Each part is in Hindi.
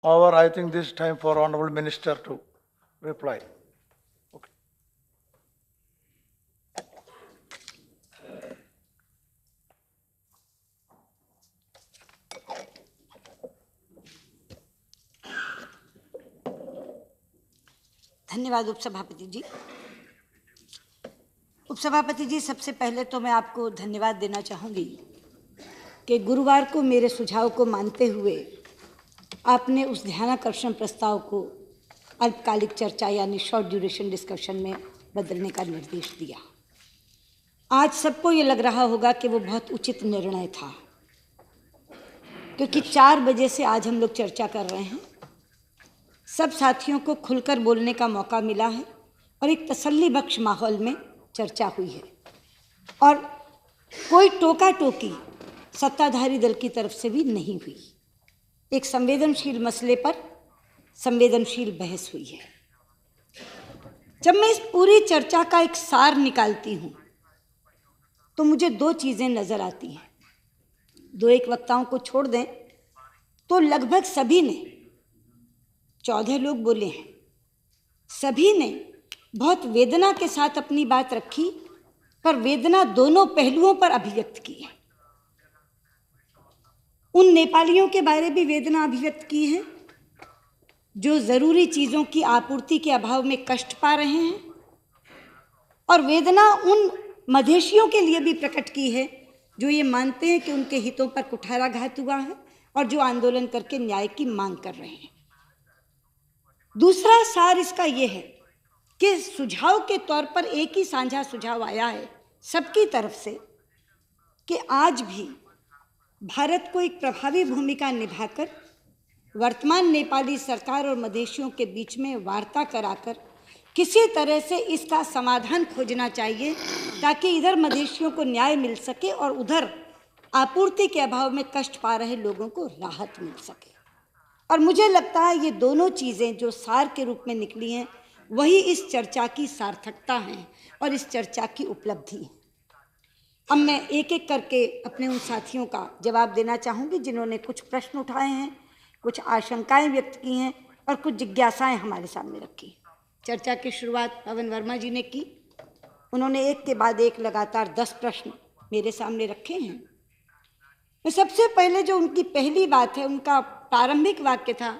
However, I think this time for Honorable Minister to reply. Okay. धन्यवाद उपसभापति जी। उपसभापति जी, सबसे पहले तो मैं आपको धन्यवाद देना चाहूँगी कि गुरुवार को मेरे सुझाव को मानते हुए आपने उस ध्यानाकर्षण प्रस्ताव को अल्पकालिक चर्चा यानी शॉर्ट ड्यूरेशन डिस्कशन में बदलने का निर्देश दिया। आज सबको ये लग रहा होगा कि वो बहुत उचित निर्णय था, क्योंकि 4 बजे से आज हम लोग चर्चा कर रहे हैं। सब साथियों को खुलकर बोलने का मौका मिला है और एक तसल्ली बख्श माहौल में चर्चा हुई है और कोई टोका टोकी सत्ताधारी दल की तरफ से भी नहीं हुई। एक संवेदनशील मसले पर संवेदनशील बहस हुई है। जब मैं इस पूरी चर्चा का एक सार निकालती हूँ तो मुझे 2 चीज़ें नज़र आती हैं। 2-1 वक्ताओं को छोड़ दें तो लगभग सभी ने, 14 लोग बोले हैं, सभी ने बहुत वेदना के साथ अपनी बात रखी, पर वेदना दोनों पहलुओं पर अभिव्यक्त की है। उन नेपालियों के बारे भी वेदना अभिव्यक्त की है जो जरूरी चीजों की आपूर्ति के अभाव में कष्ट पा रहे हैं, और वेदना उन मधेशियों के लिए भी प्रकट की है जो ये मानते हैं कि उनके हितों पर कुठाराघात हुआ है और जो आंदोलन करके न्याय की मांग कर रहे हैं। दूसरा सार इसका यह है कि सुझाव के तौर पर एक ही साझा सुझाव आया है सबकी तरफ से कि आज भी भारत को एक प्रभावी भूमिका निभाकर वर्तमान नेपाली सरकार और मधेशियों के बीच में वार्ता कराकर किसी तरह से इसका समाधान खोजना चाहिए, ताकि इधर मधेशियों को न्याय मिल सके और उधर आपूर्ति के अभाव में कष्ट पा रहे लोगों को राहत मिल सके। और मुझे लगता है ये दोनों चीज़ें जो सार के रूप में निकली हैं वही इस चर्चा की सार्थकता हैं और इस चर्चा की उपलब्धि है। अब मैं एक एक करके अपने उन साथियों का जवाब देना चाहूँगी जिन्होंने कुछ प्रश्न उठाए हैं, कुछ आशंकाएं व्यक्त की हैं और कुछ जिज्ञासाएं हमारे सामने रखी। चर्चा की शुरुआत पवन वर्मा जी ने की। उन्होंने एक के बाद एक लगातार 10 प्रश्न मेरे सामने रखे हैं। मैं सबसे पहले जो उनकी पहली बात है, उनका प्रारंभिक वाक्य था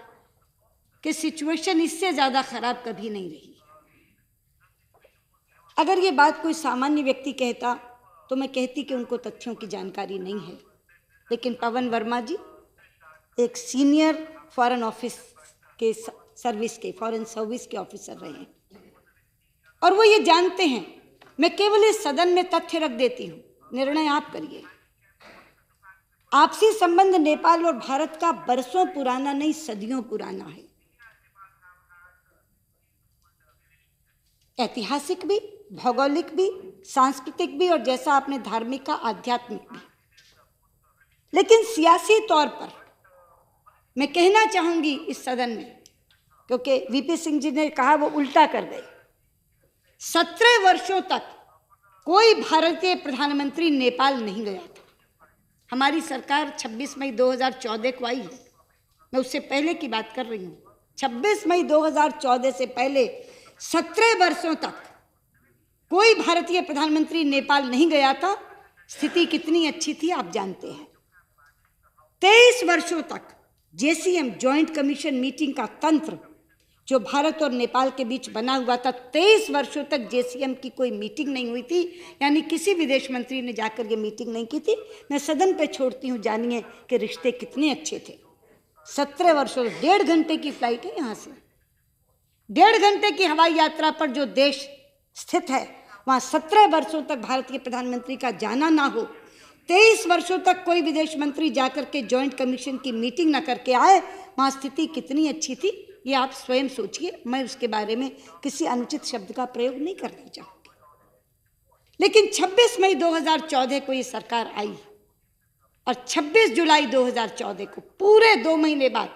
कि सिचुएशन इससे ज़्यादा खराब कभी नहीं रही। अगर ये बात कोई सामान्य व्यक्ति कहता तो मैं कहती कि उनको तथ्यों की जानकारी नहीं है, लेकिन पवन वर्मा जी एक सीनियर फॉरेन ऑफिस के सर्विस के फॉरेन सर्विस के ऑफिसर रहे हैं और वो ये जानते हैं। मैं केवल इस सदन में तथ्य रख देती हूँ, निर्णय आप करिए। आपसी संबंध नेपाल और भारत का बरसों पुराना नहीं, सदियों पुराना है, ऐतिहासिक भी, भौगोलिक भी, सांस्कृतिक भी और जैसा आपने धार्मिक का, आध्यात्मिक भी। लेकिन सियासी तौर पर मैं कहना चाहूंगी इस सदन में, क्योंकि वीपी सिंह जी ने कहा वो उल्टा कर गए। 17 वर्षों तक कोई भारतीय प्रधानमंत्री नेपाल नहीं गया था। हमारी सरकार 26 मई 2014 को आई है, मैं उससे पहले की बात कर रही हूँ। 26 मई 2014 से पहले 17 वर्षों तक कोई भारतीय प्रधानमंत्री नेपाल नहीं गया था। स्थिति कितनी अच्छी थी आप जानते हैं। 23 वर्षों तक जेसीएम जॉइंट कमीशन मीटिंग का तंत्र जो भारत और नेपाल के बीच बना हुआ था, 23 वर्षों तक जेसीएम की कोई मीटिंग नहीं हुई थी, यानी किसी विदेश मंत्री ने जाकर ये मीटिंग नहीं की थी। मैं सदन पे छोड़ती हूँ, जानिए कि रिश्ते कितने अच्छे थे। 17 वर्षों, 1.5 घंटे की फ्लाइट है यहाँ से, 1.5 घंटे की हवाई यात्रा पर जो देश स्थित है वहाँ 17 वर्षों तक भारतीय प्रधानमंत्री का जाना ना हो, 23 वर्षों तक कोई विदेश मंत्री जाकर के जॉइंट कमीशन की मीटिंग ना करके आए, वहाँ स्थिति कितनी अच्छी थी ये आप स्वयं सोचिए। मैं उसके बारे में किसी अनुचित शब्द का प्रयोग नहीं करना चाहूँगी। लेकिन 26 मई 2014 को ये सरकार आई और 26 जुलाई 2014 को पूरे 2 महीने बाद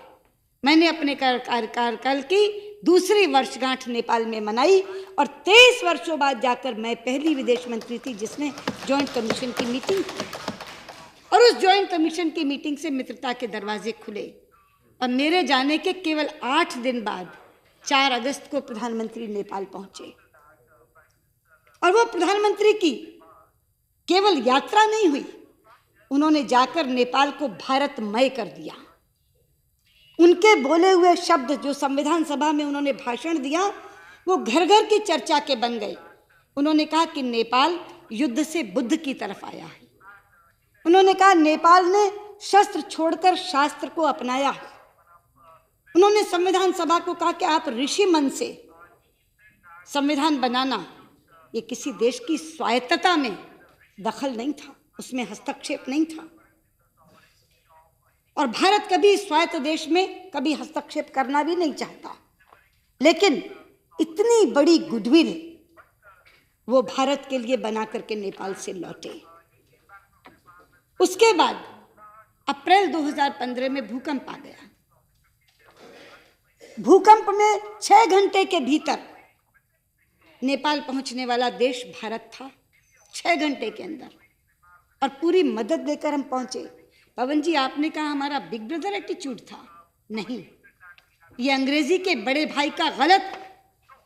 मैंने अपने कार्यकाल की दूसरी वर्षगांठ नेपाल में मनाई और 23 वर्षों बाद जाकर मैं पहली विदेश मंत्री थी जिसने जॉइंट कमीशन की मीटिंग की। और उस जॉइंट कमीशन की मीटिंग से मित्रता के दरवाजे खुले और मेरे जाने के केवल 8 दिन बाद 4 अगस्त को प्रधानमंत्री नेपाल पहुंचे। और वो प्रधानमंत्री की केवल यात्रा नहीं हुई, उन्होंने जाकर नेपाल को भारतमय कर दिया। उनके बोले हुए शब्द जो संविधान सभा में उन्होंने भाषण दिया, वो घर घर की चर्चा के बन गए। उन्होंने कहा कि नेपाल युद्ध से बुद्ध की तरफ आया है। उन्होंने कहा नेपाल ने शस्त्र छोड़कर शास्त्र को अपनाया है। उन्होंने संविधान सभा को कहा कि आप ऋषि मन से संविधान बनाना, ये किसी देश की स्वायत्तता में दखल नहीं था, उसमें हस्तक्षेप नहीं था। और भारत कभी स्वायत्त देश में कभी हस्तक्षेप करना भी नहीं चाहता, लेकिन इतनी बड़ी गुडविल वो भारत के लिए बना करके नेपाल से लौटे। उसके बाद अप्रैल 2015 में भूकंप आ गया। भूकंप में 6 घंटे के भीतर नेपाल पहुंचने वाला देश भारत था, 6 घंटे के अंदर, और पूरी मदद लेकर हम पहुंचे। पवन जी, आपने कहा हमारा बिग ब्रदर एटीट्यूड था। नहीं, ये अंग्रेजी के बड़े भाई का गलत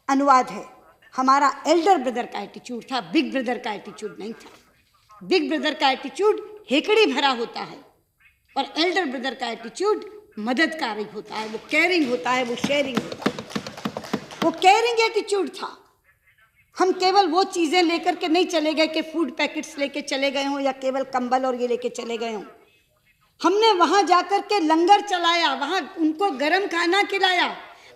अनुवाद है। हमारा एल्डर ब्रदर का एटीट्यूड था, बिग ब्रदर का एटीट्यूड नहीं था। बिग ब्रदर का एटीट्यूड हेकड़ी भरा होता है और एल्डर ब्रदर का एटीट्यूड मददकारी होता है, वो केयरिंग होता है, वो शेयरिंग होता है। वो केयरिंग एटीट्यूड था। हम केवल वो चीज़ें लेकर के नहीं चले गए कि फूड पैकेट्स लेके चले गए हों या केवल कंबल और ये लेके चले गए हों। हमने वहाँ जाकर के लंगर चलाया, वहाँ उनको गर्म खाना खिलाया,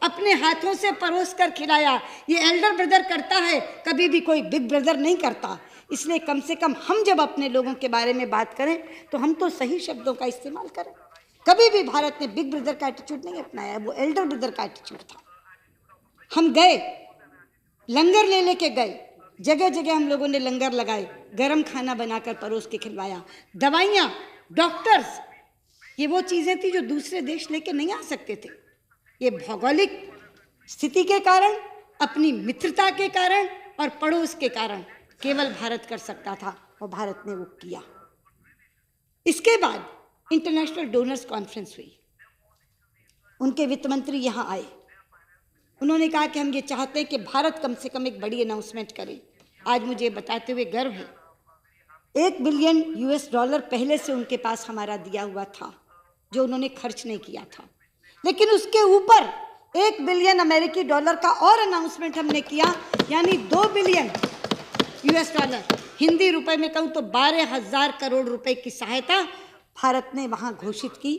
अपने हाथों से परोस कर खिलाया। ये एल्डर ब्रदर करता है, कभी भी कोई बिग ब्रदर नहीं करता। इसलिए कम से कम हम जब अपने लोगों के बारे में बात करें तो हम तो सही शब्दों का इस्तेमाल करें। कभी भी भारत ने बिग ब्रदर का एटीट्यूड नहीं अपनाया, वो एल्डर ब्रदर का एटीट्यूड था। हम गए, लंगर ले लेके गए, जगह जगह हम लोगों ने लंगर लगाए, गरम खाना बनाकर परोस के खिलवाया। दवाइयाँ, डॉक्टर्स, ये वो चीज़ें थी जो दूसरे देश लेके नहीं आ सकते थे। ये भौगोलिक स्थिति के कारण, अपनी मित्रता के कारण और पड़ोस के कारण केवल भारत कर सकता था, और भारत ने वो किया। इसके बाद इंटरनेशनल डोनर्स कॉन्फ्रेंस हुई। उनके वित्त मंत्री यहाँ आए। उन्होंने कहा कि हम ये चाहते हैं कि भारत कम से कम एक बड़ी अनाउंसमेंट करे। आज मुझे बताते हुए गर्व है, $1 बिलियन पहले से उनके पास हमारा दिया हुआ था, जो उन्होंने खर्च नहीं किया था। लेकिन उसके ऊपर $1 बिलियन अमेरिकी डॉलर का और अनाउंसमेंट हमने किया, यानी $2 बिलियन। हिंदी रुपए में कहूँ तो 12,000 करोड़ रुपए की सहायता भारत ने वहां घोषित की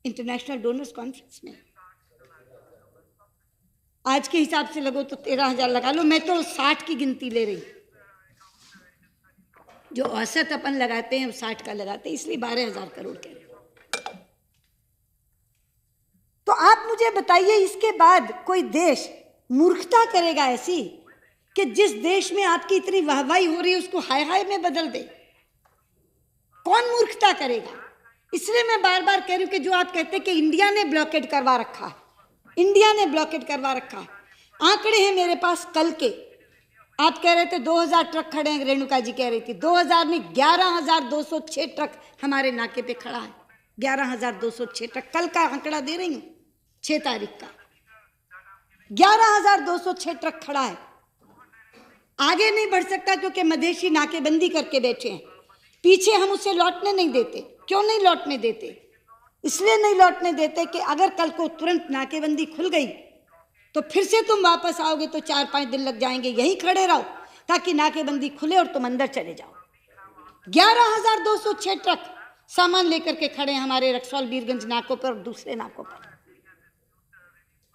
इंटरनेशनल डोनर्स कॉन्फ्रेंस में। आज के हिसाब से लगो तो 13,000 लगा लो, मैं तो 60 की गिनती ले रही। जो औसत अपन लगाते हैं 60 का लगाते हैं, इसलिए 12,000 करोड़ कह रहे हो। तो आप मुझे बताइए, इसके बाद कोई देश मूर्खता करेगा ऐसी कि जिस देश में आपकी इतनी वाहवाही हो रही है उसको हाय हाय में बदल दे? कौन मूर्खता करेगा? इसलिए मैं बार बार कह रही हूं कि जो आप कहते हैं कि इंडिया ने ब्लॉकेट करवा रखा है, इंडिया ने ब्लॉकेट करवा रखा है। आंकड़े हैं मेरे पास कल के। आप कह रहे थे 2,000 ट्रक खड़े हैं, रेणुका जी कह रही थी 2,000 नहीं, 11,206 ट्रक हमारे नाके पे खड़ा है। 11,206 ट्रक, कल का आंकड़ा दे रही हूँ, 6 तारीख का 11,206 ट्रक खड़ा है। आगे नहीं बढ़ सकता क्योंकि मधेशी नाकेबंदी करके बैठे हैं। पीछे हम उसे लौटने नहीं देते। क्यों नहीं लौटने देते? इसलिए नहीं लौटने देते कि अगर कल को तुरंत नाकेबंदी खुल गई तो फिर से तुम वापस आओगे तो 4-5 दिन लग जाएंगे। यहीं खड़े रहो ताकि नाकेबंदी खुले और तुम अंदर चले जाओ। 11,206 ट्रक सामान लेकर के खड़े हैं हमारे रक्सौल बीरगंज नाकों पर और दूसरे नाकों पर।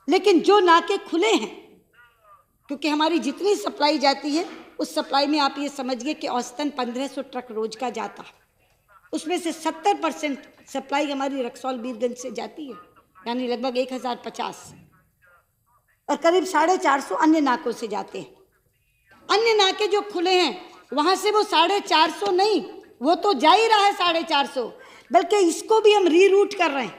लेकिन जो नाके खुले हैं, क्योंकि हमारी जितनी सप्लाई जाती है उस सप्लाई में आप ये समझिए कि औसतन 1,500 ट्रक रोज का जाता है। उसमें से 70% सप्लाई हमारी रक्सौल बीरगंज से जाती है, यानी लगभग 1,050, और करीब 450 अन्य नाकों से जाते हैं। अन्य नाके जो खुले हैं वहां से वो 450 नहीं, वो तो जा ही रहा है 450, बल्कि इसको भी हम रीरूट कर रहे हैं।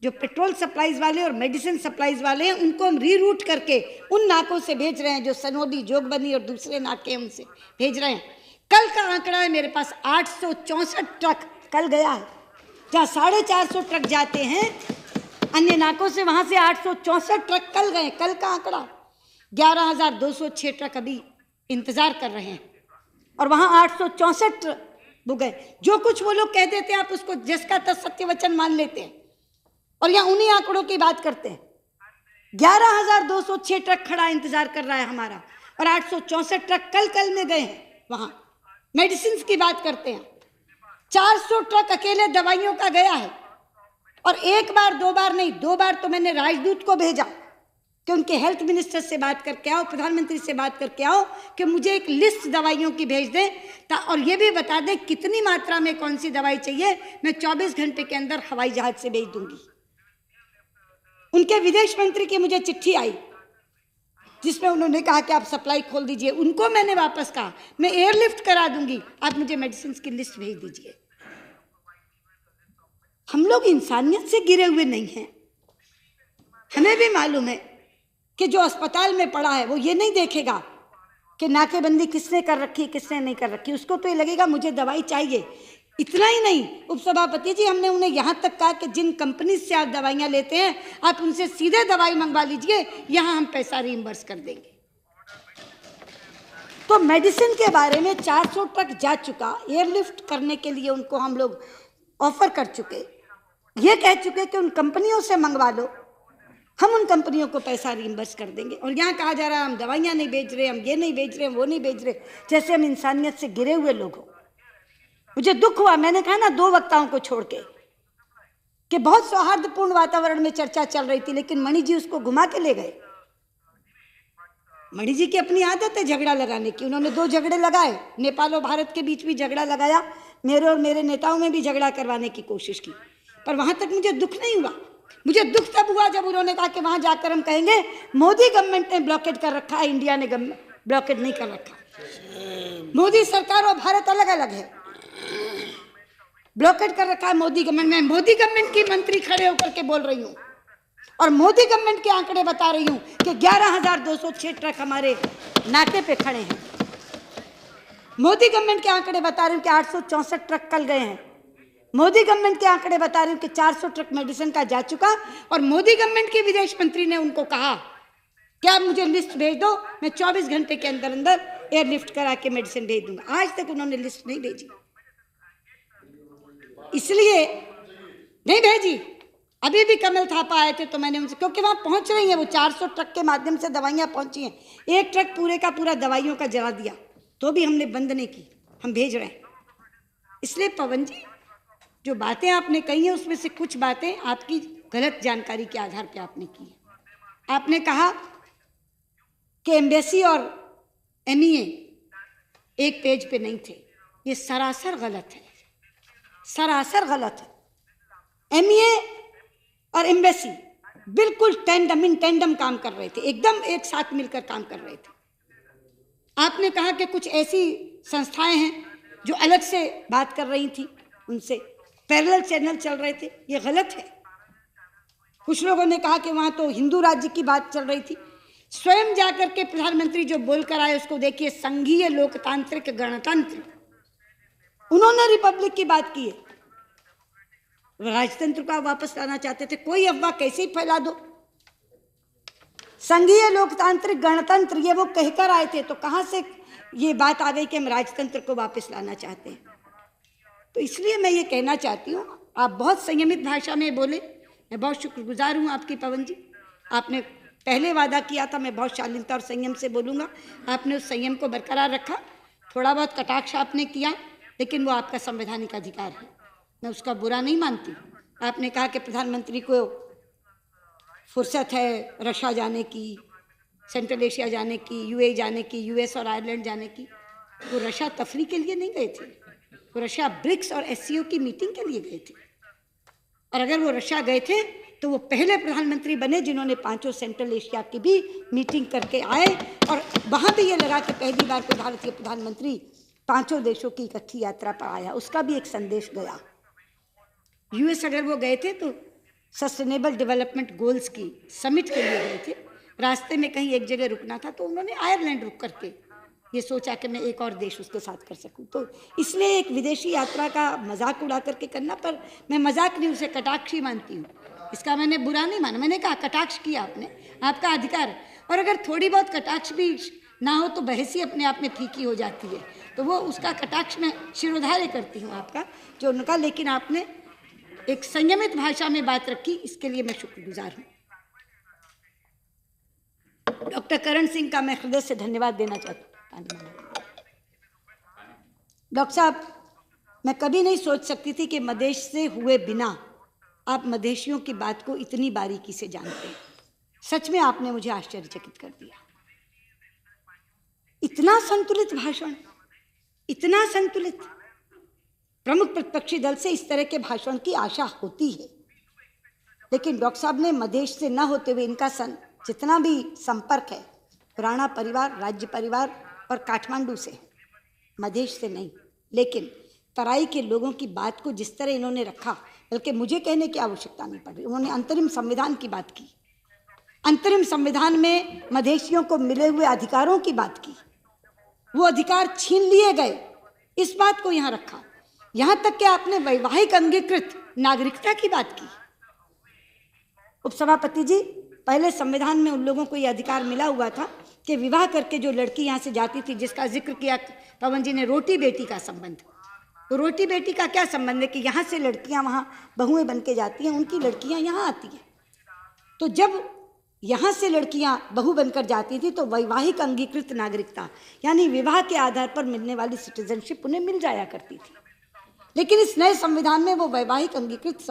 जो पेट्रोल सप्लाईज वाले और मेडिसिन सप्लाईज वाले हैं उनको हम रीरूट करके उन नाकों से भेज रहे हैं जो सनोली, जोगबनी और दूसरे नाके हैं उनसे भेज रहे हैं। कल का आंकड़ा है मेरे पास, 864 ट्रक कल गया है। जहाँ 450 ट्रक जाते हैं अन्य नाकों से वहां से 864 ट्रक कल गए, कल का आंकड़ा। 11,206 ट्रक अभी इंतजार कर रहे हैं और वहां 864 ट्रक वो गए। जो कुछ वो लोग कह देते हैं आप उसको जिसका तस सत्य वचन मान लेते हैं और यहाँ उन्हीं आंकड़ों की बात करते हैं। 11,206 ट्रक खड़ा इंतजार कर रहा है हमारा और 864 ट्रक कल में गए हैं वहां। मेडिसिन की बात करते हैं, 400 ट्रक अकेले दवाइयों का गया है और एक बार दो बार नहीं, 2 बार तो मैंने राजदूत को भेजा कि उनके हेल्थ मिनिस्टर से बात करके आओ, प्रधानमंत्री से बात करके आओ कि मुझे एक लिस्ट दवाइयों की भेज दें और ये भी बता दें कितनी मात्रा में कौन सी दवाई चाहिए, मैं 24 घंटे के अंदर हवाई जहाज से भेज दूंगी। उनके विदेश मंत्री की मुझे चिट्ठी आई जिसमें उन्होंने कहा कि आप सप्लाई खोल दीजिए। उनको मैंने वापस कहा मैं एयरलिफ्ट करा दूंगी, आप मुझे मेडिसिन की लिस्ट भेज दीजिए। हम लोग इंसानियत से गिरे हुए नहीं हैं। हमें भी मालूम है कि जो अस्पताल में पड़ा है वो ये नहीं देखेगा कि नाकेबंदी किसने कर रखी किसने नहीं कर रखी, उसको तो ये लगेगा मुझे दवाई चाहिए। इतना ही नहीं, उपसभापति जी हमने उन्हें यहाँ तक कहा कि जिन कंपनी से आप दवाइयाँ लेते हैं आप उनसे सीधे दवाई मंगवा लीजिए, यहाँ हम पैसा रीइंबर्स कर देंगे। तो मेडिसिन के बारे में 400 ट्रक जा चुका, एयरलिफ्ट करने के लिए उनको हम लोग ऑफर कर चुके, ये कह चुके कि उन कंपनियों से मंगवा लो, हम उन कंपनियों को पैसा रीइंबर्स कर देंगे। और यहाँ कहा जा रहा है हम दवाइयाँ नहीं बेच रहे, हम ये नहीं बेच रहे, वो नहीं बेच रहे, जैसे हम इंसानियत से गिरे हुए लोग हो। मुझे दुख हुआ, मैंने कहा ना 2 वक्ताओं को छोड़ के कि बहुत सौहार्दपूर्ण वातावरण में चर्चा चल रही थी, लेकिन मणि जी उसको घुमा के ले गए। मणि जी की अपनी आदत है झगड़ा लगाने की, उन्होंने 2 झगड़े लगाए, नेपाल और भारत के बीच भी झगड़ा लगाया, मेरे और मेरे नेताओं में भी झगड़ा करवाने की कोशिश की, पर वहां तक मुझे दुख नहीं हुआ। मुझे दुख तब हुआ जब उन्होंने कहा कि वहां जाकर हम कहेंगे मोदी गवर्नमेंट ने ब्लॉकेड कर रखा है, इंडिया ने ब्लॉकेड नहीं कर रखा। मोदी सरकार और भारत अलग अलग है, ब्लॉकेड कर रखा है मोदी गवर्नमेंट। मैं मोदी गवर्नमेंट की मंत्री खड़े होकर के बोल रही हूँ और मोदी गवर्नमेंट के आंकड़े बता रही हूँ कि 11,206 ट्रक हमारे नाके पे खड़े हैं। मोदी गवर्नमेंट के आंकड़े बता रही हूँ कि 864 ट्रक कल गए हैं। मोदी गवर्नमेंट के आंकड़े बता रही हूँ कि 400 ट्रक मेडिसिन का जा चुका और मोदी गवर्नमेंट के विदेश मंत्री ने उनको कहा कि आप मुझे लिस्ट भेज दो, मैं 24 घंटे के अंदर अंदर एयरलिफ्ट करा के मेडिसिन भेज दूंगा। आज तक उन्होंने लिस्ट नहीं भेजी, इसलिए नहीं भेजी। अभी भी कमल थापा आए थे तो मैंने उनसे, क्योंकि वहां पहुंच रही है वो 400 ट्रक के माध्यम से दवाइयां पहुंची हैं। एक ट्रक पूरे का पूरा दवाइयों का जला दिया तो भी हमने बंद नहीं की, हम भेज रहे हैं। इसलिए पवन जी जो बातें आपने कही हैं उसमें से कुछ बातें आपकी गलत जानकारी के आधार पर आपने की है। आपने कहा कि एम्बेसी और MEA एक पेज पे नहीं थे, ये सरासर गलत है, सरासर गलत है। MEA और एम्बेसी बिल्कुल टेंडम काम कर रहे थे, एकदम एक साथ मिलकर काम कर रहे थे। आपने कहा कि कुछ ऐसी संस्थाएं हैं जो अलग से बात कर रही थी, उनसे पैरेलल चैनल चल रहे थे, ये गलत है। कुछ लोगों ने कहा कि वहां तो हिंदू राज्य की बात चल रही थी। स्वयं जाकर के प्रधानमंत्री जो बोल कर आए उसको देखिए, संघीय लोकतांत्रिक गणतंत्र, उन्होंने रिपब्लिक की बात की है। राजतंत्र को वापस लाना चाहते थे, कोई अफवाह कैसे ही फैला दो। संघीय लोकतांत्रिक गणतंत्र ये वो कहकर आए थे, तो कहां से ये बात आ गई कि हम राजतंत्र को वापस लाना चाहते हैं। तो इसलिए मैं ये कहना चाहती हूँ, आप बहुत संयमित भाषा में बोले, मैं बहुत शुक्रगुजार हूँ आपकी पवन जी। आपने पहले वादा किया था मैं बहुत शालीनता और संयम से बोलूँगा, आपने उस संयम को बरकरार रखा। थोड़ा बहुत कटाक्ष आपने किया, लेकिन वो आपका संवैधानिक अधिकार है, मैं उसका बुरा नहीं मानती। आपने कहा कि प्रधानमंत्री को फुर्सत है रशिया जाने की, सेंट्रल एशिया जाने की, UAE जाने की, US और आयरलैंड जाने की। वो रशिया तफरी के लिए नहीं गए थे, वो रशिया ब्रिक्स और SCO की मीटिंग के लिए गए थे। और अगर वो रशिया गए थे तो वो पहले प्रधानमंत्री बने जिन्होंने 5 सेंट्रल एशिया की भी मीटिंग करके आए, और वहाँ भी ये लगा कि पहली बार कोई भारतीय प्रधानमंत्री 5 देशों की इकट्ठी यात्रा पर आया, उसका भी एक संदेश गया। US अगर वो गए थे तो सस्टेनेबल डेवलपमेंट गोल्स की समिट के लिए गए थे, रास्ते में कहीं एक जगह रुकना था तो उन्होंने आयरलैंड रुक करके ये सोचा कि मैं एक और देश उसके साथ कर सकूं। तो इसलिए एक विदेशी यात्रा का मजाक उड़ा करके करना, पर मैं मजाक नहीं, उसे कटाक्ष ही मानती हूँ। इसका मैंने बुरा नहीं माना, मैंने कहा कटाक्ष किया आपने, आपका अधिकार है। और अगर थोड़ी बहुत कटाक्ष भी ना हो तो बहस ही अपने आप में फीकी हो जाती है, तो वो उसका कटाक्ष में शिरोधार्य करती हूँ आपका जो उनका, लेकिन आपने एक संयमित भाषा में बात रखी, इसके लिए मैं शुक्रगुजार हूँ। डॉक्टर करण सिंह का मैं हृदय से धन्यवाद देना चाहती हूँ। डॉक्टर साहब, मैं कभी नहीं सोच सकती थी कि मदेश से हुए बिना आप मदेशियों की बात को इतनी बारीकी से जानते हैं। सच में आपने मुझे आश्चर्यचकित कर दिया। इतना संतुलित भाषण, इतना संतुलित। प्रमुख प्रतिपक्षी दल से इस तरह के भाषण की आशा होती है, लेकिन डॉक्टर साहब ने मदेश से न होते हुए इनका जितना भी संपर्क है राणा परिवार, राज्य परिवार और काठमांडू से, मदेश से नहीं। लेकिन तराई के लोगों की बात को जिस तरह इन्होंने रखा, बल्कि मुझे कहने की आवश्यकता नहीं पड़ रही, उन्होंने अंतरिम संविधान की बात की, अंतरिम संविधान में मधेशियों को मिले हुए अधिकारों की बात की, वो अधिकार छीन लिए गए, इस बात को यहाँ रखा। यहाँ तक कि आपने वैवाहिक अंगीकृत नागरिकता की बात की। उपसभापति जी, पहले संविधान में उन लोगों को ये अधिकार मिला हुआ था कि विवाह करके जो लड़की यहाँ से जाती थी, जिसका जिक्र किया पवन जी ने, रोटी बेटी का संबंध, तो रोटी बेटी का क्या संबंध है कि यहाँ से लड़कियाँ वहाँ बहुएं बन के जाती हैं, उनकी लड़कियाँ यहाँ आती हैं। तो जब यहाँ से लड़कियाँ बहू बनकर जाती थी तो वैवाहिक अंगीकृत नागरिकता यानी विवाह के आधार पर मिलने वाली सिटीजनशिप उन्हें मिल जाया करती थी। लेकिन इस नए संविधान में वो वैवाहिक अंगीकृत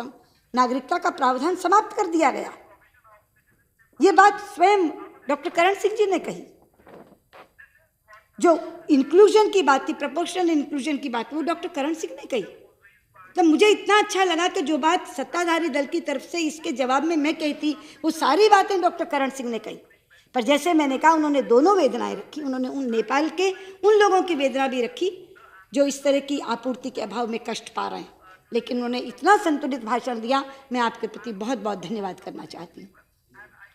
नागरिकता का प्रावधान समाप्त कर दिया गया। ये बात स्वयं डॉक्टर करण सिंह जी ने कही। जो इंक्लूजन की बात थी, प्रोपोर्शनल इंक्लूजन की बात, वो डॉक्टर करण सिंह ने कही। तो मुझे इतना अच्छा लगा कि जो बात सत्ताधारी दल की तरफ से इसके जवाब में मैं कहती, वो सारी बातें डॉक्टर करण सिंह ने कही। पर जैसे मैंने कहा, उन्होंने दोनों वेदनाएं रखी। उन्होंने उन नेपाल के उन लोगों की वेदना भी रखी जो इस तरह की आपूर्ति के अभाव में कष्ट पा रहे हैं, लेकिन उन्होंने इतना संतुलित भाषण दिया। मैं आपके प्रति बहुत बहुत धन्यवाद करना चाहती हूँ।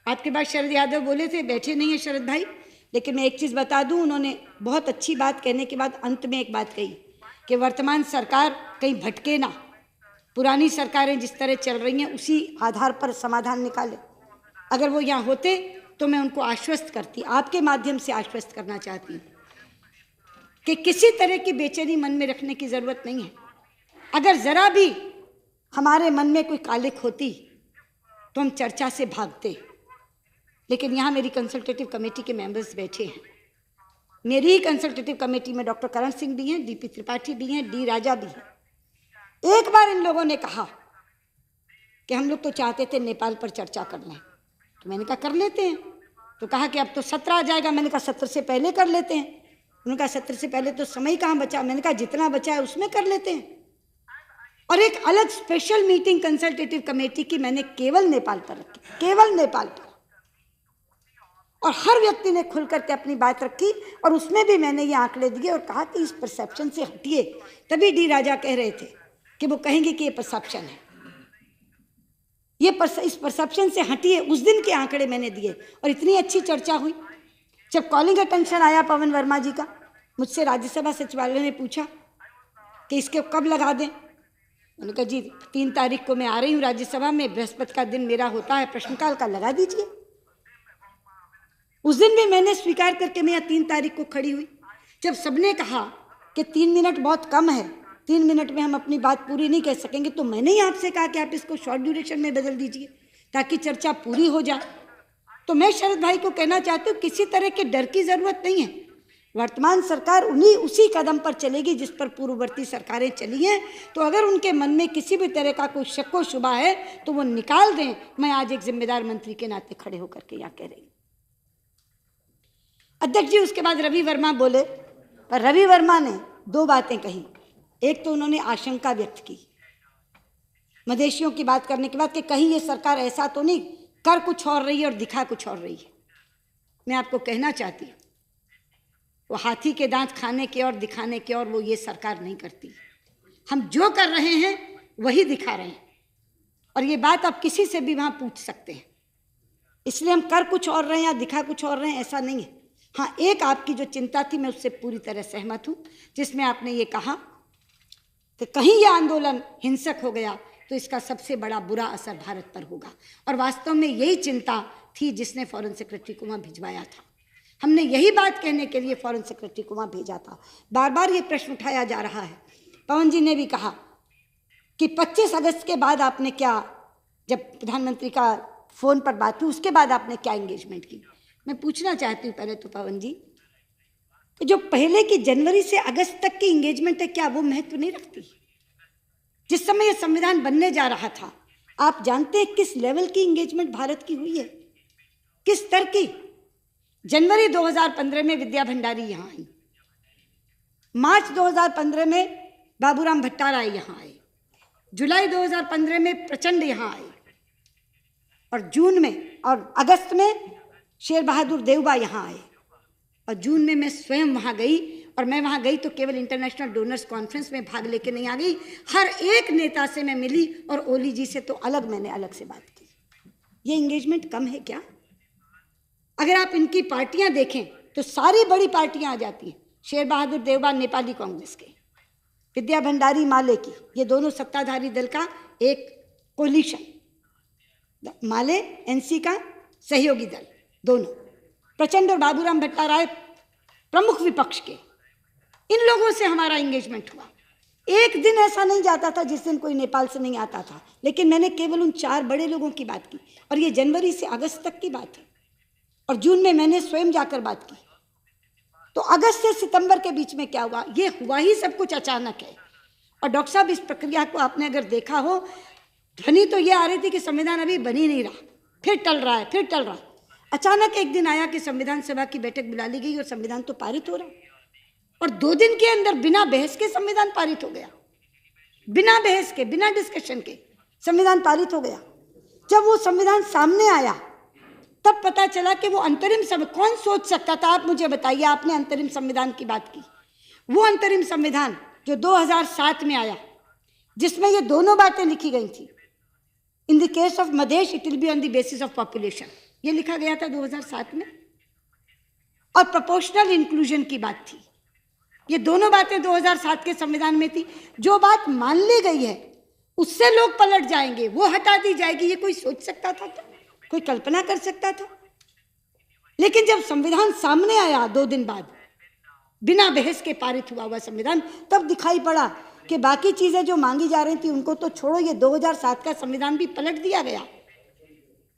आपके बाद शरद यादव बोले थे, बैठे नहीं है शरद भाई, लेकिन मैं एक चीज़ बता दूं, उन्होंने बहुत अच्छी बात कहने के बाद अंत में एक बात कही कि वर्तमान सरकार कहीं भटके ना, पुरानी सरकारें जिस तरह चल रही हैं उसी आधार पर समाधान निकाले। अगर वो यहाँ होते तो मैं उनको आश्वस्त करती, आपके माध्यम से आश्वस्त करना चाहती हूँ कि किसी तरह की बेचैनी मन में रखने की ज़रूरत नहीं है। अगर ज़रा भी हमारे मन में कोई कालिक होती तो हम चर्चा से भागते, लेकिन यहाँ मेरी कंसल्टेटिव कमेटी के मेंबर्स बैठे हैं। मेरी ही कंसल्टेटिव कमेटी में डॉक्टर करण सिंह भी हैं, डीपी त्रिपाठी भी हैं, डी राजा भी हैं। एक बार इन लोगों ने कहा कि हम लोग तो चाहते थे नेपाल पर चर्चा कर लें, तो मैंने कहा कर लेते हैं। तो कहा कि अब तो सत्र आ जाएगा, मैंने कहा सत्र से पहले कर लेते हैं। उन्होंने कहा सत्र से पहले तो समय कहाँ बचा, मैंने कहा जितना बचा है उसमें कर लेते हैं। और एक अलग स्पेशल मीटिंग कंसल्टेटिव कमेटी की मैंने केवल नेपाल पर रखी, केवल नेपाल पर, और हर व्यक्ति ने खुल करके अपनी बात रखी। और उसमें भी मैंने ये आंकड़े दिए और कहा कि इस परसेप्शन से हटिए। तभी डी राजा कह रहे थे कि वो कहेंगे कि ये परसेप्शन है, इस परसेप्शन से हटिए। उस दिन के आंकड़े मैंने दिए और इतनी अच्छी चर्चा हुई। जब कॉलिंग अटेंशन आया पवन वर्मा जी का, मुझसे राज्यसभा सचिवालय ने पूछा कि इसके कब लगा दें। उन्होंने कहा जी 3 तारीख को मैं आ रही हूँ राज्यसभा में, बृहस्पति का दिन मेरा होता है प्रश्नकाल का, लगा दीजिए। उस दिन भी मैंने स्वीकार करके मैं 3 तारीख को खड़ी हुई। जब सबने कहा कि 3 मिनट बहुत कम है, 3 मिनट में हम अपनी बात पूरी नहीं कह सकेंगे, तो मैंने ही आपसे कहा कि आप इसको शॉर्ट ड्यूरेशन में बदल दीजिए ताकि चर्चा पूरी हो जाए। तो मैं शरद भाई को कहना चाहती हूँ, किसी तरह के डर की जरूरत नहीं है। वर्तमान सरकार उसी कदम पर चलेगी जिस पर पूर्ववर्ती सरकारें चली हैं। तो अगर उनके मन में किसी भी तरह का कोई शक व शुबा है तो वो निकाल दें। मैं आज एक जिम्मेदार मंत्री के नाते खड़े होकर के यहाँ कह रही हूँ। अध्यक्ष जी, उसके बाद रवि वर्मा बोले, पर रवि वर्मा ने 2 बातें कही। एक तो उन्होंने आशंका व्यक्त की मधेशियों की बात करने के बाद कि कहीं ये सरकार ऐसा तो नहीं कर कुछ और रही है और दिखा कुछ और रही है। मैं आपको कहना चाहती हूँ, वो हाथी के दांत खाने के और दिखाने के और वो ये सरकार नहीं करती। हम जो कर रहे हैं वही दिखा रहे हैं, और ये बात आप किसी से भी वहाँ पूछ सकते हैं। इसलिए हम कर कुछ और रहे हैं या दिखा कुछ और रहे हैं, ऐसा नहीं है। हाँ, एक आपकी जो चिंता थी मैं उससे पूरी तरह सहमत हूँ, जिसमें आपने ये कहा कि कहीं यह आंदोलन हिंसक हो गया तो इसका सबसे बड़ा बुरा असर भारत पर होगा। और वास्तव में यही चिंता थी जिसने फॉरेन सेक्रेटरी को वहाँ भिजवाया था। हमने यही बात कहने के लिए फॉरेन सेक्रेटरी को वहाँ भेजा था। बार बार ये प्रश्न उठाया जा रहा है। पवन जी ने भी कहा कि 25 अगस्त के बाद आपने क्या, जब प्रधानमंत्री का फ़ोन पर बात हुई उसके बाद आपने क्या एंगेजमेंट की। मैं पूछना चाहती हूँ पहले तो पवन जी कि जो पहले की जनवरी से अगस्त तक की एंगेजमेंट है, क्या वो महत्व नहीं रखती? जिस समय ये संविधान बनने जा रहा था, आप जानते हैं किस लेवल की एंगेजमेंट भारत की हुई है, किस स्तर की? जनवरी 2015 में विद्या भंडारी यहाँ आई, मार्च 2015 में बाबूराम भट्टाराय यहाँ आए, जुलाई 2015 में प्रचंड यहाँ आए, और जून में और अगस्त में शेर बहादुर देवबा यहाँ आए, और जून में मैं स्वयं वहाँ गई। और मैं वहाँ गई तो केवल इंटरनेशनल डोनर्स कॉन्फ्रेंस में भाग लेके नहीं आ गई, हर एक नेता से मैं मिली, और ओली जी से तो मैंने अलग से बात की। ये एंगेजमेंट कम है क्या? अगर आप इनकी पार्टियां देखें तो सारी बड़ी पार्टियां आ जाती हैं। शेर बहादुर देवबा नेपाली कांग्रेस के, विद्या भंडारी माले की, ये दोनों सत्ताधारी दल का एक कोलिशन, माले एनसी का सहयोगी दल दोनों, प्रचंड और बाबूराम भट्टाराय प्रमुख विपक्ष के, इन लोगों से हमारा एंगेजमेंट हुआ। एक दिन ऐसा नहीं जाता था जिस दिन कोई नेपाल से नहीं आता था, लेकिन मैंने केवल उन 4 बड़े लोगों की बात की, और ये जनवरी से अगस्त तक की बात है, और जून में मैंने स्वयं जाकर बात की। तो अगस्त से सितंबर के बीच में क्या हुआ? ये हुआ ही सब कुछ अचानक है। और डॉक्टर साहब, इस प्रक्रिया को आपने अगर देखा हो, ध्वनि तो ये आ रही थी कि संविधान अभी बन ही नहीं रहा, फिर टल रहा है, फिर टल रहा है। अचानक एक दिन आया कि संविधान सभा की बैठक बुला ली गई और संविधान तो पारित हो रहा, और 2 दिन के अंदर बिना बहस के संविधान पारित हो गया, बिना बहस के, बिना डिस्कशन के संविधान पारित हो गया। जब वो संविधान सामने आया तब पता चला कि वो अंतरिम कौन सोच सकता था? आप मुझे बताइए, आपने अंतरिम संविधान की बात की, वो अंतरिम संविधान जो 2007 में आया, जिसमें ये दोनों बातें लिखी गई थी, in the case of Madhesh it will be on the basis of population, ये लिखा गया था 2007 में, और प्रोपोर्शनल इंक्लूजन की बात थी। ये दोनों बातें 2007 के संविधान में थी। जो बात मान ली गई है उससे लोग पलट जाएंगे, वो हटा दी जाएगी, ये कोई सोच सकता था? कोई कल्पना कर सकता था? लेकिन जब संविधान सामने आया 2 दिन बाद, बिना बहस के पारित हुआ संविधान, तब दिखाई पड़ा कि बाकी चीजें जो मांगी जा रही थी उनको तो छोड़ो, ये 2007 का संविधान भी पलट दिया गया।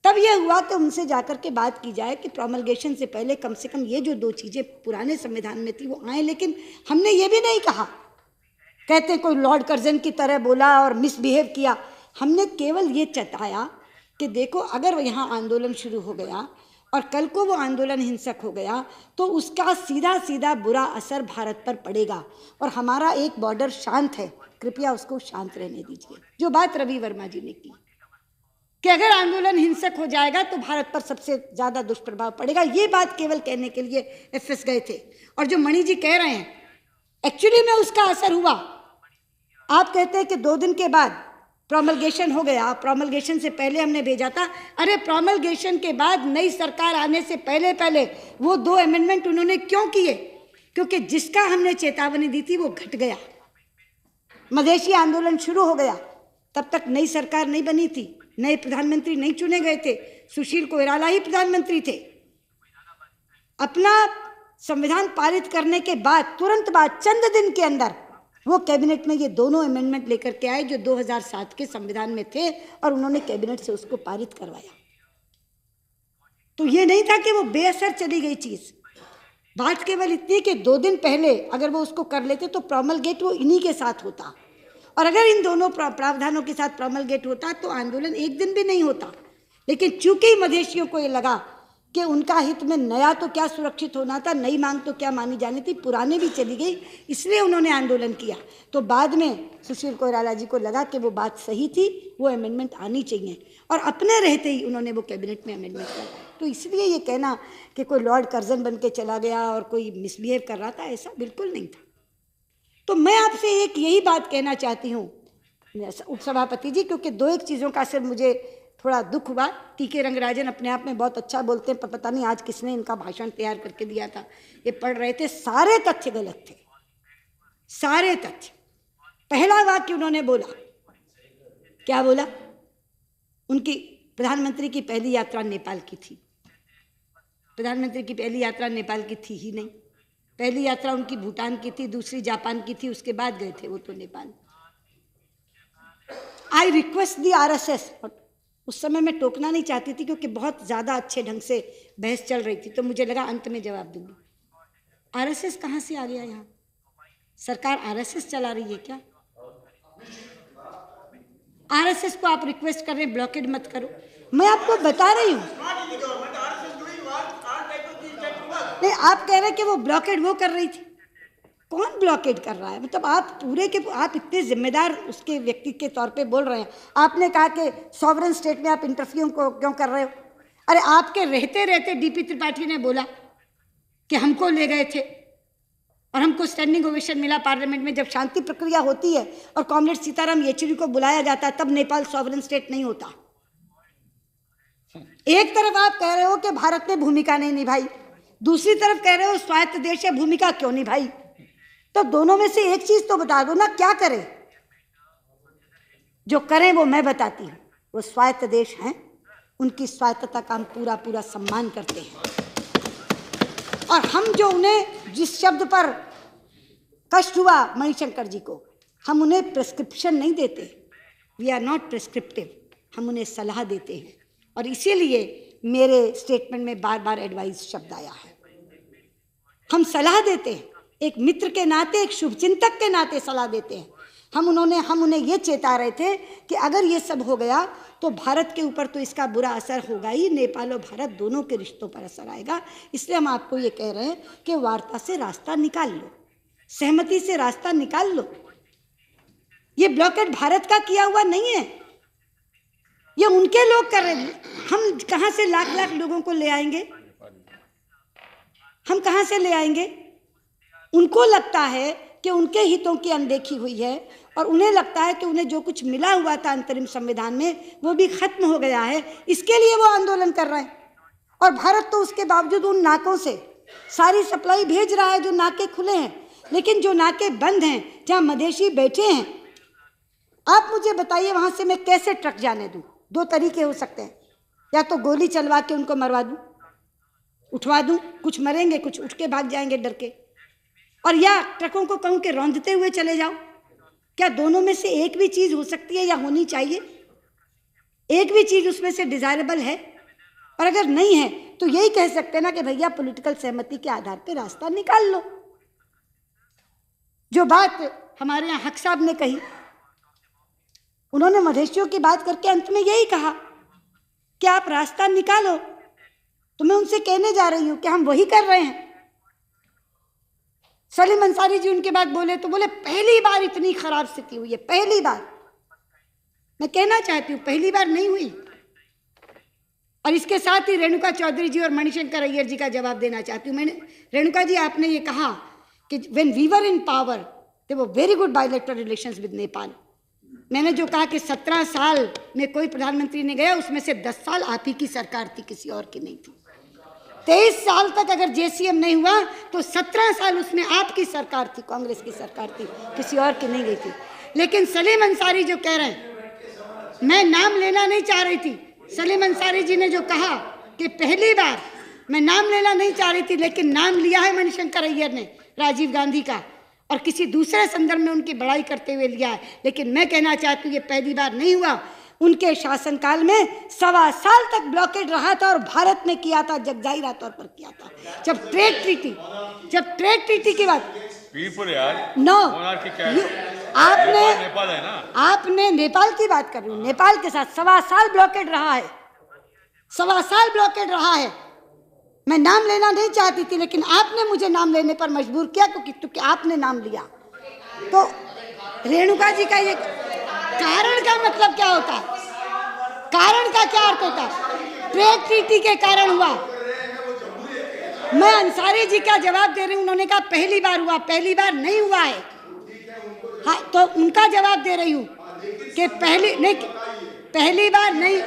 तब यह हुआ कि उनसे जाकर के बात की जाए कि प्रोमलगेशन से पहले कम से कम ये जो 2 चीजें पुराने संविधान में थी वो आए। लेकिन हमने ये भी नहीं कहा, कहते कोई लॉर्ड कर्जन की तरह बोला और मिसबिहेव किया। हमने केवल ये जताया कि देखो, अगर यहाँ आंदोलन शुरू हो गया और कल को वो आंदोलन हिंसक हो गया तो उसका सीधा सीधा बुरा असर भारत पर पड़ेगा, और हमारा एक बॉर्डर शांत है, कृपया उसको शांत रहने दीजिए। जो बात रवि वर्मा जी ने की कि अगर आंदोलन हिंसक हो जाएगा तो भारत पर सबसे ज़्यादा दुष्प्रभाव पड़ेगा, ये बात केवल कहने के लिए एफएस गए थे। और जो मणि जी कह रहे हैं, एक्चुअली में उसका असर हुआ। आप कहते हैं कि 2 दिन के बाद प्रोमलगेशन हो गया, प्रोमलगेशन से पहले हमने भेजा था। अरे प्रोमलगेशन के बाद नई सरकार आने से पहले पहले वो 2 अमेंडमेंट उन्होंने क्यों किए? क्योंकि जिसका हमने चेतावनी दी थी वो घट गया, मधेशी आंदोलन शुरू हो गया। तब तक नई सरकार नहीं बनी थी, नए प्रधानमंत्री नहीं चुने गए थे, सुशील कोइराला ही प्रधानमंत्री थे। अपना संविधान पारित करने के बाद तुरंत बाद चंद दिन के अंदर वो कैबिनेट में ये दोनों अमेंडमेंट लेकर के आए जो 2007 के संविधान में थे, और उन्होंने कैबिनेट से उसको पारित करवाया। तो ये नहीं था कि वो बेअसर चली गई चीज। बात केवल इतनी कि 2 दिन पहले अगर वो उसको कर लेते तो प्रोमलगेट वो इन्हीं के साथ होता, और अगर इन दोनों प्रावधानों के साथ प्रोमलगेट होता तो आंदोलन 1 दिन भी नहीं होता। लेकिन चूंकि मधेशियों को ये लगा कि उनका हित में नया तो क्या सुरक्षित होना था, नई मांग तो क्या मानी जानी थी, पुरानी भी चली गई, इसलिए उन्होंने आंदोलन किया। तो बाद में सुशील कोइराला जी को लगा कि वो बात सही थी, वो अमेंडमेंट आनी चाहिए, और अपने रहते ही उन्होंने वो कैबिनेट में अमेंडमेंट करवाया। तो इसलिए ये कहना कि कोई लॉर्ड कर्जन बन के चला गया और कोई मिसबिहेव कर रहा था, ऐसा बिल्कुल नहीं था। तो मैं आपसे एक यही बात कहना चाहती हूँ उपसभापति जी, क्योंकि 2-1 चीज़ों का सिर्फ मुझे थोड़ा दुख हुआ। टीके रंगराजन अपने आप में बहुत अच्छा बोलते हैं, पर पता नहीं आज किसने इनका भाषण तैयार करके दिया था। ये पढ़ रहे थे, सारे तथ्य गलत थे, सारे तथ्य। पहला वाक्य उन्होंने बोला क्या बोला? उनकी प्रधानमंत्री की पहली यात्रा नेपाल की थी। प्रधानमंत्री की पहली यात्रा नेपाल की थी ही नहीं। पहली यात्रा उनकी भूटान की थी, दूसरी जापान की थी, उसके बाद गए थे वो तो Nepal. I request the RSS, उस समय मैं टोकना नहीं चाहती थी क्योंकि बहुत ज़्यादा अच्छे ढंग से बहस चल रही थी, तो मुझे लगा अंत में जवाब दूंगी। RSS कहाँ से आ गया यहाँ? सरकार RSS चला रही है क्या? RSS को आप रिक्वेस्ट कर रहे हैं ब्लॉकेड मत करो। मैं आपको बता रही हूँ, नहीं आप कह रहे हैं कि वो ब्लॉकेड वो कर रही थी। कौन ब्लॉकेड कर रहा है? मतलब आप पूरे के आप इतने जिम्मेदार उसके व्यक्ति के तौर पे बोल रहे हैं। आपने कहा कि सॉवरेन स्टेट में आप इंटरफियर को क्यों कर रहे हो? अरे आपके रहते रहते DP त्रिपाठी ने बोला कि हमको ले गए थे और हमको स्टैंडिंग ओवेशन मिला पार्लियामेंट में। जब शांति प्रक्रिया होती है और कॉमरेड सीताराम येचुरी को बुलाया जाता है तब नेपाल सॉवरेन स्टेट नहीं होता। एक तरफ आप कह रहे हो कि भारत ने भूमिका नहीं निभाई, दूसरी तरफ कह रहे हो स्वायत्त देश है, भूमिका क्यों निभाई? तो दोनों में से एक चीज तो बता दो ना, क्या करें? जो करें वो मैं बताती हूँ। वो स्वायत्त देश हैं, उनकी स्वायत्तता का हम पूरा पूरा सम्मान करते हैं, और हम जो उन्हें जिस शब्द पर कष्ट हुआ मणिशंकर जी को, हम उन्हें प्रेस्क्रिप्शन नहीं देते। वी आर नॉट प्रेस्क्रिप्टिव, हम उन्हें सलाह देते हैं। और इसीलिए मेरे स्टेटमेंट में बार बार एडवाइस शब्द आया है। हम सलाह देते हैं, एक मित्र के नाते, एक शुभचिंतक के नाते सलाह देते हैं। हम उन्हें ये चेता रहे थे कि अगर ये सब हो गया तो भारत के ऊपर तो इसका बुरा असर होगा ही, नेपाल और भारत दोनों के रिश्तों पर असर आएगा। इसलिए हम आपको ये कह रहे हैं कि वार्ता से रास्ता निकाल लो, सहमति से रास्ता निकाल लो। ये ब्लॉकेड भारत का किया हुआ नहीं है, ये उनके लोग कर रहे हैं। हम कहाँ से लाख लाख लोगों को ले आएंगे? हम कहाँ से ले आएंगे? उनको लगता है कि उनके हितों की अनदेखी हुई है, और उन्हें लगता है कि उन्हें जो कुछ मिला हुआ था अंतरिम संविधान में वो भी खत्म हो गया है, इसके लिए वो आंदोलन कर रहे हैं। और भारत तो उसके बावजूद उन नाकों से सारी सप्लाई भेज रहा है जो नाके खुले हैं, लेकिन जो नाके बंद हैं, जहाँ मधेशी बैठे हैं, आप मुझे बताइए वहाँ से मैं कैसे ट्रक जाने दूँ? दो तरीके हो सकते हैं, या तो गोली चलवा के उनको मरवा दूँ, उठवा दूँ, कुछ मरेंगे, कुछ उठ के भाग जाएंगे डर के, और या ट्रकों को कहूँ कि रौंदते हुए चले जाओ। क्या दोनों में से एक भी चीज़ हो सकती है या होनी चाहिए? एक भी चीज़ उसमें से डिजायरेबल है? और अगर नहीं है तो यही कह सकते हैं ना कि भैया पॉलिटिकल सहमति के आधार पर रास्ता निकाल लो। जो बात हमारे यहाँ हक साहब ने कही, उन्होंने मधेशियों की बात करके अंत में यही कहा कि आप रास्ता निकालो। तो मैं उनसे कहने जा रही हूँ कि हम वही कर रहे हैं। सलीम अंसारी जी उनके बाद बोले तो बोले पहली बार इतनी खराब स्थिति हुई है, पहली बार। मैं कहना चाहती हूँ पहली बार नहीं हुई। और इसके साथ ही रेणुका चौधरी जी और मणिशंकर अय्यर जी का जवाब देना चाहती हूँ। मैंने, रेणुका जी आपने ये कहा कि when we were in power they were very good bilateral relations with Nepal. मैंने जो कहा कि 17 साल में कोई प्रधानमंत्री नहीं गया, उसमें से 10 साल आप ही की सरकार थी, किसी और की नहीं थी। 23 साल तक अगर JCM नहीं हुआ तो 17 साल उसमें आपकी सरकार थी, कांग्रेस की सरकार थी, किसी और की नहीं गई थी। लेकिन सलीम अंसारी जो कह रहे हैं, मैं नाम लेना नहीं चाह रही थी, सलीम अंसारी जी ने जो कहा कि पहली बार, मैं नाम लेना नहीं चाह रही थी लेकिन नाम लिया है मणिशंकर अय्यर ने राजीव गांधी का, और किसी दूसरे संदर्भ में उनकी बड़ाई करते हुए लिया है। लेकिन मैं कहना चाहती हूँ ये पहली बार नहीं हुआ। उनके शासनकाल में 1.25 साल तक ब्लॉकेड रहा था, और भारत ने किया था, जगजाहिरा तौर पर किया था। जब ट्रेड ट्रीटी की बात, नो, आपने नेपाल की बात कर रही हूँ, नेपाल के साथ 1.25 साल ब्लॉकेड रहा है, 1.25 साल ब्लॉकेड रहा है। मैं नाम लेना नहीं चाहती थी लेकिन आपने मुझे नाम लेने पर मजबूर किया क्योंकि आपने नाम लिया। तो रेणुका जी का ये कारण का मतलब क्या होता है? कारण का क्या अर्थ होता है? ट्रेड ट्रीटी के कारण हुआ। मैं अंसारी जी का जवाब दे रही हूँ, उन्होंने कहा पहली बार हुआ, पहली बार नहीं हुआ है। हाँ, तो उनका जवाब दे रही हूँ कि पहली बार नहीं,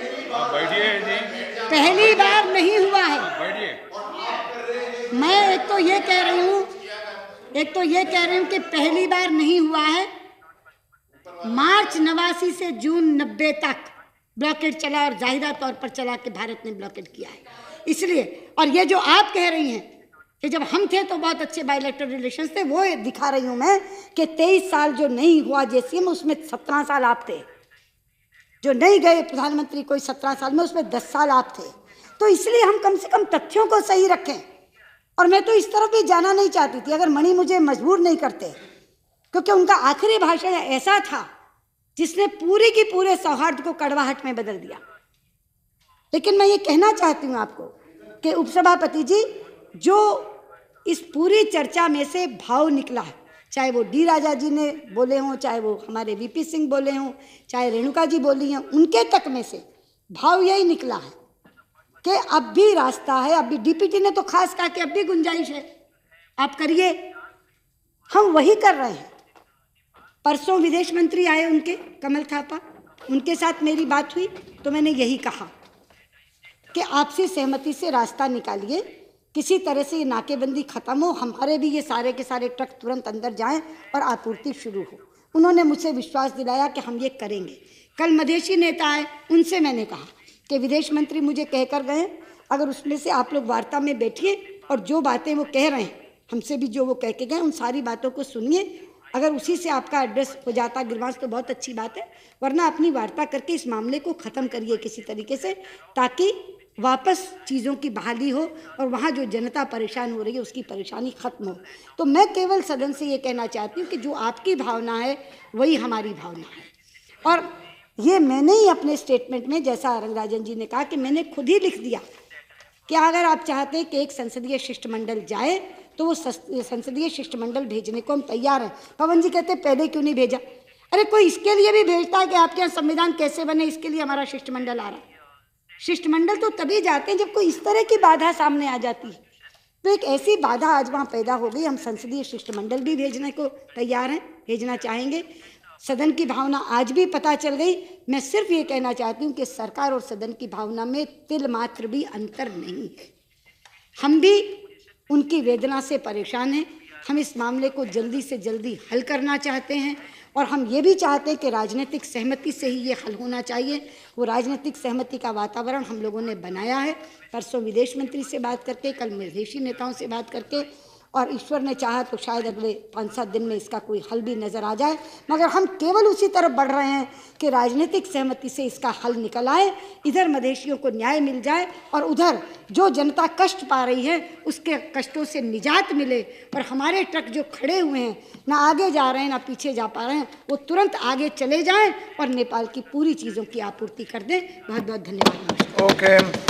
पहली बार नहीं हुआ है। मैं एक तो ये कह रही हूँ कि पहली बार नहीं हुआ है। मार्च 89 से जून 90 तक ब्लॉकेड चला और जाहिरा तौर पर चला कि भारत ने ब्लॉकेड किया है। इसलिए, और ये जो आप कह रही हैं कि जब हम थे तो बहुत अच्छे बायलैटरल रिलेशंस थे, वो दिखा रही हूं मैं कि 23 साल जो नहीं हुआ जेसीएम, उसमें 17 साल आप थे। जो नहीं गए प्रधानमंत्री कोई 17 साल में, उसमें 10 साल आप थे। तो इसलिए हम कम से कम तथ्यों को सही रखें। और मैं तो इस तरफ भी जाना नहीं चाहती थी अगर मणि मुझे मजबूर नहीं करते, क्योंकि उनका आखिरी भाषण ऐसा था जिसने पूरी की पूरे सौहार्द को कड़वाहट में बदल दिया। लेकिन मैं ये कहना चाहती हूँ आपको कि उपसभापति जी, जो इस पूरी चर्चा में से भाव निकला है, चाहे वो डी राजा जी ने बोले हों, चाहे वो हमारे वीपी सिंह बोले हों, चाहे रेणुका जी बोली हैं, उनके तक में से भाव यही निकला है कि अब भी रास्ता है, अब भी डीपीटी ने तो खास कहा कि अब भी गुंजाइश है, आप करिए। हम वही कर रहे हैं। परसों विदेश मंत्री आए उनके, कमल थापा, उनके साथ मेरी बात हुई तो मैंने यही कहा कि आपसी सहमति से रास्ता निकालिए, किसी तरह से ये नाकेबंदी खत्म हो, हमारे भी ये सारे के सारे ट्रक तुरंत अंदर जाएं और आपूर्ति शुरू हो। उन्होंने मुझसे विश्वास दिलाया कि हम ये करेंगे। कल मधेशी नेता आए, उनसे मैंने कहा कि विदेश मंत्री मुझे कहकर गए, अगर उसमें से आप लोग वार्ता में बैठिए और जो बातें वो कह रहे हैं, हमसे भी जो वो कह के गए, उन सारी बातों को सुनिए। अगर उसी से आपका एड्रेस हो जाता गिरवांश तो बहुत अच्छी बात है, वरना अपनी वार्ता करके इस मामले को ख़त्म करिए किसी तरीके से, ताकि वापस चीज़ों की बहाली हो और वहाँ जो जनता परेशान हो रही है उसकी परेशानी ख़त्म हो। तो मैं केवल सदन से ये कहना चाहती हूँ कि जो आपकी भावना है वही हमारी भावना है। और ये मैंने ही अपने स्टेटमेंट में, जैसा रंगराजन जी ने कहा, कि मैंने खुद ही लिख दिया कि अगर आप चाहते हैं कि एक संसदीय शिष्टमंडल जाए तो वो संसदीय शिष्टमंडल भेजने को हम तैयार हैं। पवन जी कहते पहले क्यों नहीं भेजा? अरे कोई इसके लिए भी भेजता है कि आपके यहाँ संविधान कैसे बने, इसके लिए हमारा शिष्टमंडल आ रहा है। शिष्टमंडल तो तभी जाते हैं जब कोई इस तरह की बाधा सामने आ जाती है। तो एक ऐसी बाधा आज वहाँ पैदा हो गई, हम संसदीय शिष्टमंडल भी भेजने को तैयार हैं, भेजना चाहेंगे। सदन की भावना आज भी पता चल गई। मैं सिर्फ ये कहना चाहती हूँ कि सरकार और सदन की भावना में तिल मात्र भी अंतर नहीं है। हम भी उनकी वेदना से परेशान हैं। हम इस मामले को जल्दी से जल्दी हल करना चाहते हैं और हम ये भी चाहते हैं कि राजनीतिक सहमति से ही ये हल होना चाहिए। वो राजनीतिक सहमति का वातावरण हम लोगों ने बनाया है, परसों विदेश मंत्री से बात करके, कल विदेशी नेताओं से बात करके, और ईश्वर ने चाहा तो शायद अगले 5-7 दिन में इसका कोई हल भी नज़र आ जाए। मगर हम केवल उसी तरफ बढ़ रहे हैं कि राजनीतिक सहमति से इसका हल निकल आए, इधर मधेशियों को न्याय मिल जाए और उधर जो जनता कष्ट पा रही है उसके कष्टों से निजात मिले, और हमारे ट्रक जो खड़े हुए हैं, ना आगे जा रहे हैं ना पीछे जा पा रहे हैं, वो तुरंत आगे चले जाएँ और नेपाल की पूरी चीज़ों की आपूर्ति कर दें। बहुत बहुत धन्यवाद। ओके।